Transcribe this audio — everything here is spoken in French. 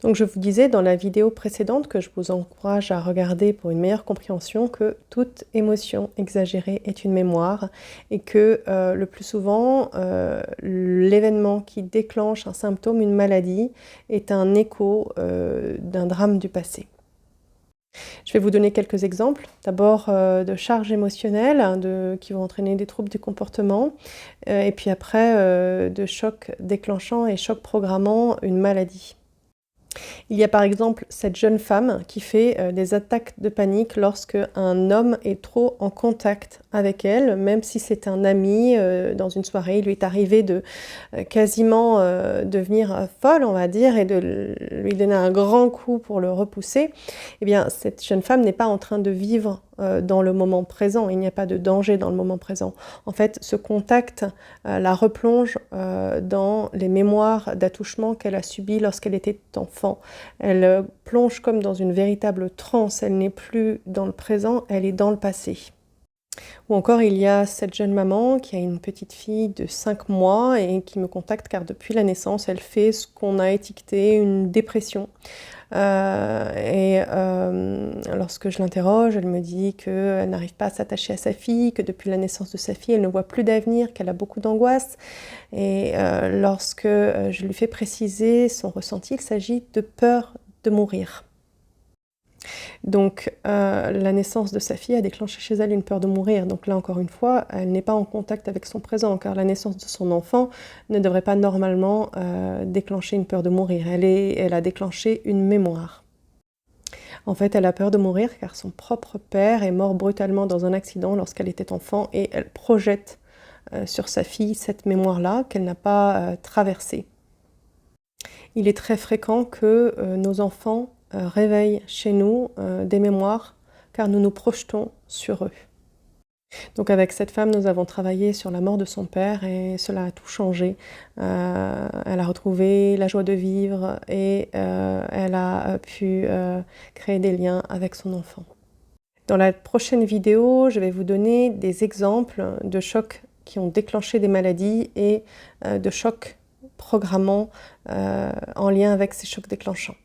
Donc je vous disais dans la vidéo précédente que je vous encourage à regarder pour une meilleure compréhension que toute émotion exagérée est une mémoire et que le plus souvent l'événement qui déclenche un symptôme, une maladie, est un écho d'un drame du passé. Je vais vous donner quelques exemples. D'abord de charges émotionnelles qui vont entraîner des troubles du comportement et puis après de chocs déclenchants et chocs programmant une maladie. Il y a par exemple cette jeune femme qui fait des attaques de panique lorsque un homme est trop en contact avec elle, même si c'est un ami dans une soirée. Il lui est arrivé de quasiment devenir folle, on va dire, et de lui donner un grand coup pour le repousser. Eh bien, cette jeune femme n'est pas en train de vivre dans le moment présent, il n'y a pas de danger dans le moment présent. En fait, ce contact la replonge dans les mémoires d'attouchement qu'elle a subies lorsqu'elle était enfant. Elle plonge comme dans une véritable transe, elle n'est plus dans le présent, elle est dans le passé. Ou encore, il y a cette jeune maman qui a une petite fille de 5 mois et qui me contacte car depuis la naissance, elle fait ce qu'on a étiqueté une dépression. Lorsque je l'interroge, elle me dit qu'elle n'arrive pas à s'attacher à sa fille, que depuis la naissance de sa fille, elle ne voit plus d'avenir, qu'elle a beaucoup d'angoisse. Et lorsque je lui fais préciser son ressenti, il s'agit de peur de mourir. Donc la naissance de sa fille a déclenché chez elle une peur de mourir. Donc là encore une fois, elle n'est pas en contact avec son présent, car la naissance de son enfant ne devrait pas normalement déclencher une peur de mourir. Elle a déclenché une mémoire. En fait, elle a peur de mourir car son propre père est mort brutalement dans un accident lorsqu'elle était enfant et elle projette sur sa fille cette mémoire-là qu'elle n'a pas traversée. Il est très fréquent que nos enfants réveillent chez nous des mémoires car nous nous projetons sur eux. Donc avec cette femme, nous avons travaillé sur la mort de son père et cela a tout changé. Elle a retrouvé la joie de vivre et elle a pu créer des liens avec son enfant. Dans la prochaine vidéo, je vais vous donner des exemples de chocs qui ont déclenché des maladies et de chocs programmants en lien avec ces chocs déclenchants.